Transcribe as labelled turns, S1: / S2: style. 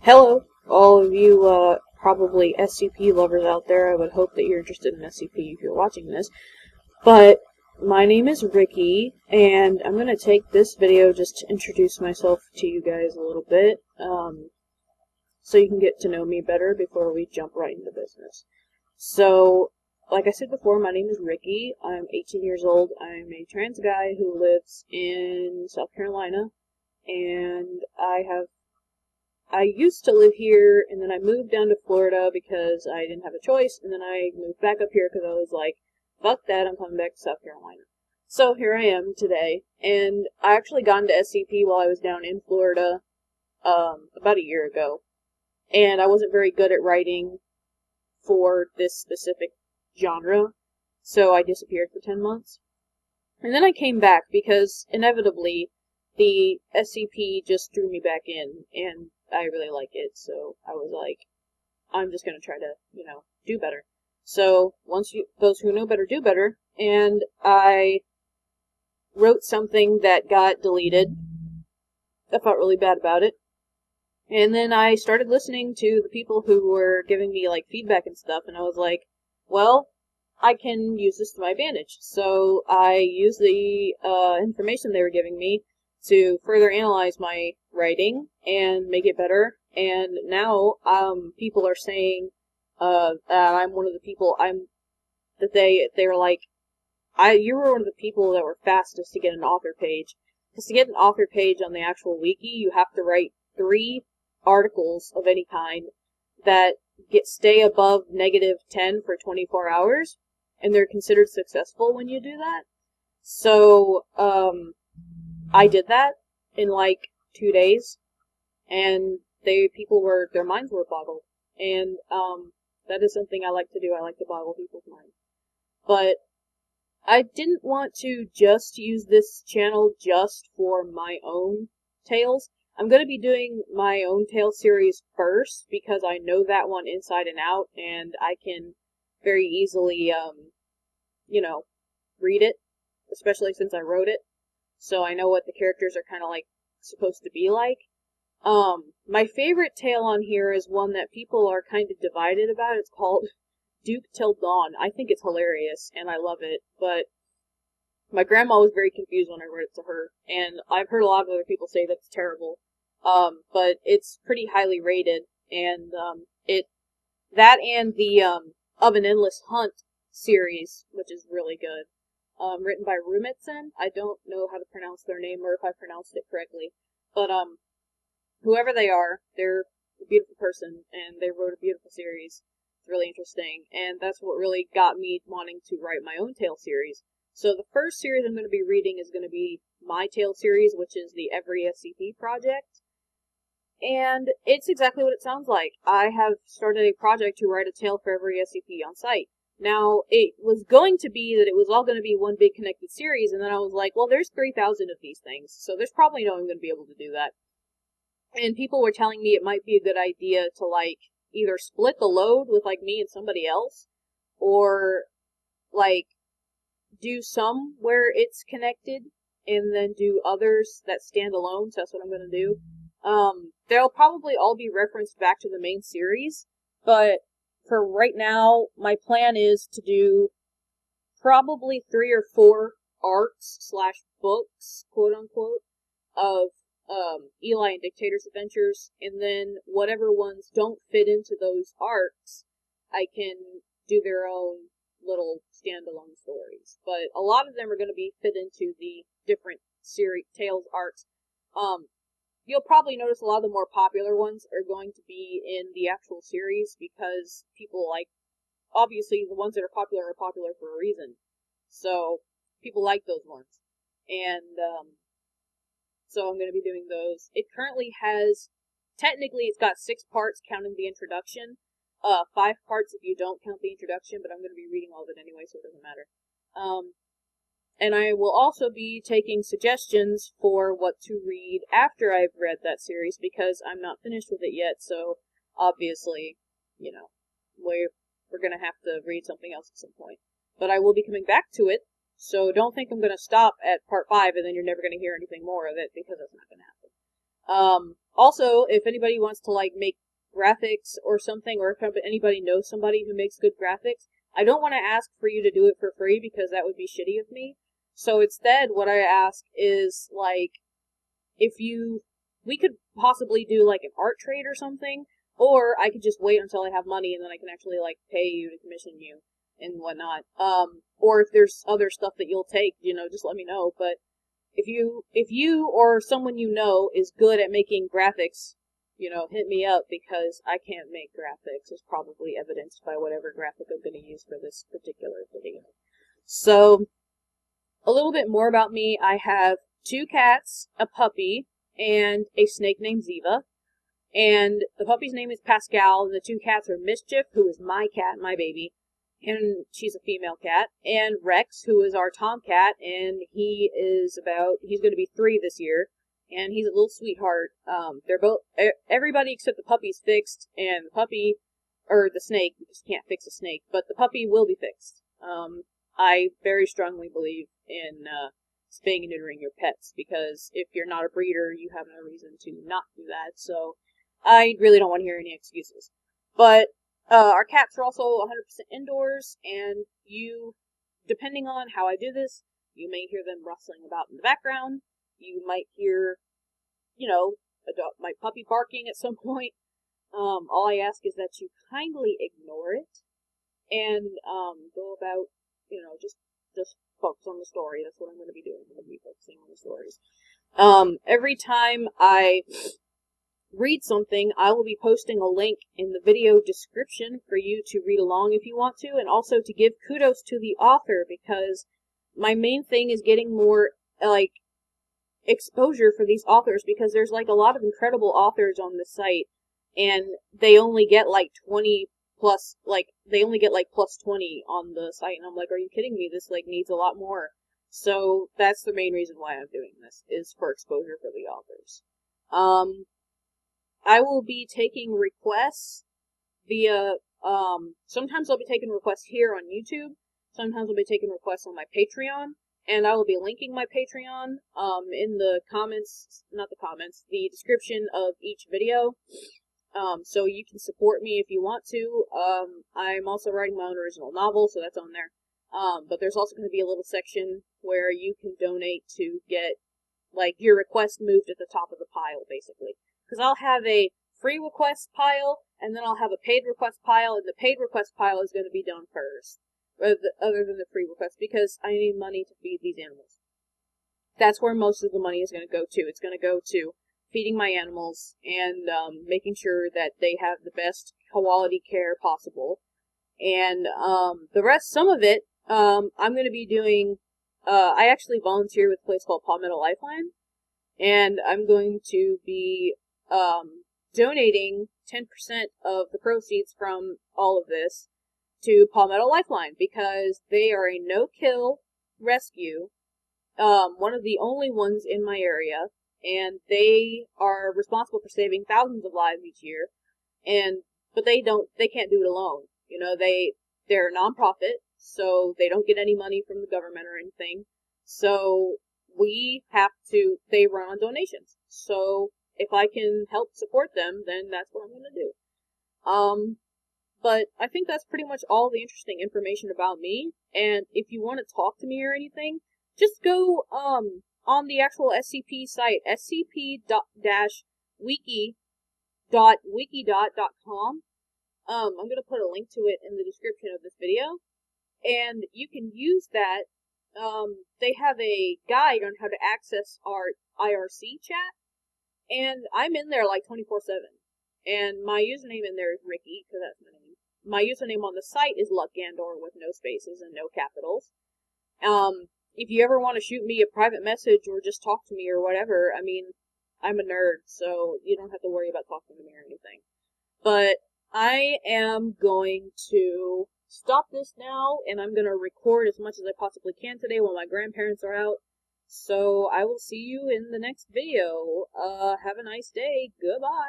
S1: Hello, all of you probably SCP lovers out there. I would hope that you're interested in SCP if you're watching this. But my name is Ricky, and I'm going to take this video just to introduce myself to you guys a little bit, so you can get to know me better before we jump right into business. So, like I said before, my name is Ricky. I'm 18 years old. I'm a trans guy who lives in South Carolina, and I used to live here, and then I moved down to Florida because I didn't have a choice, and then I moved back up here because I was like, fuck that, I'm coming back to South Carolina. So here I am today, and I actually got into SCP while I was down in Florida, about a year ago, and I wasn't very good at writing for this specific genre, so I disappeared for 10 months. And then I came back because, inevitably, the SCP just drew me back in, and I really like it, so I was like, I'm just gonna try to, do better. So, those who know better do better, and I wrote something that got deleted. I felt really bad about it. And then I started listening to the people who were giving me, feedback and stuff, and I was like, well, I can use this to my advantage. So I used the information they were giving me to further analyze my writing and make it better. And now people are saying that I'm one of the people they were like, you were one of the people that were fastest to get an author page. Because to get an author page on the actual wiki, you have to write 3 articles of any kind that stay above -10 for 24 hours, and they're considered successful when you do that. So, I did that in 2 days, and their minds were boggled. And, that is something I like to do. I like to boggle people's minds. But I didn't want to just use this channel just for my own tales. I'm going to be doing my own tale series first, because I know that one inside and out, and I can very easily, read it, especially since I wrote it, so I know what the characters are kind of supposed to be like. My favorite tale on here is one that people are kind of divided about. It's called Duke Till Dawn. I think it's hilarious, and I love it, but my grandma was very confused when I read it to her, and I've heard a lot of other people say that's terrible. But it's pretty highly rated, and that and the Of an Endless Hunt series, which is really good, written by Rumetsen. I don't know how to pronounce their name or if I pronounced it correctly, but whoever they are, they're a beautiful person, and they wrote a beautiful series. It's really interesting, and that's what really got me wanting to write my own tale series. So the first series I'm going to be reading is going to be my tale series, which is the Every SCP project. And it's exactly what it sounds like. I have started a project to write a tale for every SCP on site. Now, it was going to be that it was all going to be one big connected series, and then I was like, well, there's 3,000 of these things, so there's probably no one going to be able to do that. And people were telling me it might be a good idea to, either split the load with, me and somebody else, or, do some where it's connected, and then do others that stand alone, so that's what I'm going to do. They'll probably all be referenced back to the main series, but for right now, my plan is to do probably 3 or 4 arcs/books, quote-unquote, of Eli and Dictator's adventures, and then whatever ones don't fit into those arcs, I can do their own little standalone stories. But a lot of them are going to be fit into the different series tales arcs. You'll probably notice a lot of the more popular ones are going to be in the actual series, because people obviously the ones that are popular for a reason. So people like those ones. And so I'm going to be doing those. It currently technically it's got 6 parts counting the introduction. 5 parts if you don't count the introduction, but I'm going to be reading all of it anyway, so it doesn't matter. And I will also be taking suggestions for what to read after I've read that series, because I'm not finished with it yet, so obviously, we're going to have to read something else at some point. But I will be coming back to it, so don't think I'm going to stop at part 5 and then you're never going to hear anything more of it, because that's not going to happen. Also, if anybody wants to like make graphics or something, or if anybody knows somebody who makes good graphics, I don't want to ask for you to do it for free because that would be shitty of me. So instead, what I ask is like, we could possibly do like an art trade or something, or I could just wait until I have money and then I can actually like pay you to commission you and whatnot. Or if there's other stuff that you'll take, just let me know. But if you or someone you know is good at making graphics, hit me up because I can't make graphics, as probably evidenced by whatever graphic I'm going to use for this particular video. So, a little bit more about me. I have 2 cats, a puppy, and a snake named Ziva. And the puppy's name is Pascal, and the 2 cats are Mischief, who is my cat, my baby, and she's a female cat, and Rex, who is our tomcat, and he's going to be 3 this year, and he's a little sweetheart. They're both, everybody except the puppy's fixed, and the puppy, or the snake, because you can't fix a snake, but the puppy will be fixed. I very strongly believe in spaying and neutering your pets, because if you're not a breeder, you have no reason to not do that, so I really don't want to hear any excuses. But our cats are also 100% indoors, and depending on how I do this, you may hear them rustling about in the background. You might hear, my puppy barking at some point. All I ask is that you kindly ignore it and go about, just focus on the story. That's what I'm going to be doing. I'm going to be focusing on the stories. Every time I read something, I will be posting a link in the video description for you to read along if you want to, and also to give kudos to the author, because my main thing is getting more, exposure for these authors, because there's, a lot of incredible authors on this site, and they only get, 20 plus, they only get, plus 20 on the site, and I'm like, are you kidding me? This, needs a lot more. So, that's the main reason why I'm doing this, is for exposure for the authors. I will be taking requests via, sometimes I'll be taking requests here on YouTube, sometimes I'll be taking requests on my Patreon, and I will be linking my Patreon, in the the description of each video, so you can support me if you want to. I'm also writing my own original novel, so that's on there, but there's also going to be a little section where you can donate to get, your request moved at the top of the pile, basically. Because I'll have a free request pile, and then I'll have a paid request pile, and the paid request pile is going to be done first, other than the free request, because I need money to feed these animals. That's where most of the money is going to go to. It's going to go to feeding my animals, and making sure that they have the best quality care possible. And the rest, some of it, I'm going to be doing, I actually volunteer with a place called Palmetto Lifeline, and I'm going to be donating 10% of the proceeds from all of this to Palmetto Lifeline, because they are a no-kill rescue, one of the only ones in my area, and they are responsible for saving thousands of lives each year, but they can't do it alone. They're a non-profit, so they don't get any money from the government or anything, so they run on donations. So if I can help support them, then that's what I'm going to do. But I think that's pretty much all the interesting information about me, and if you want to talk to me or anything, just go, on the actual SCP site, scp-wiki.wikidot.com. I'm going to put a link to it in the description of this video, and you can use that. They have a guide on how to access our IRC chat, and I'm in there 24/7. And my username in there is Ricky, because that's my name. My username on the site is LuckGandor with no spaces and no capitals. If you ever want to shoot me a private message or just talk to me or whatever, I mean, I'm a nerd, so you don't have to worry about talking to me or anything. But I am going to stop this now, and I'm going to record as much as I possibly can today while my grandparents are out. So I will see you in the next video. Have a nice day. Goodbye.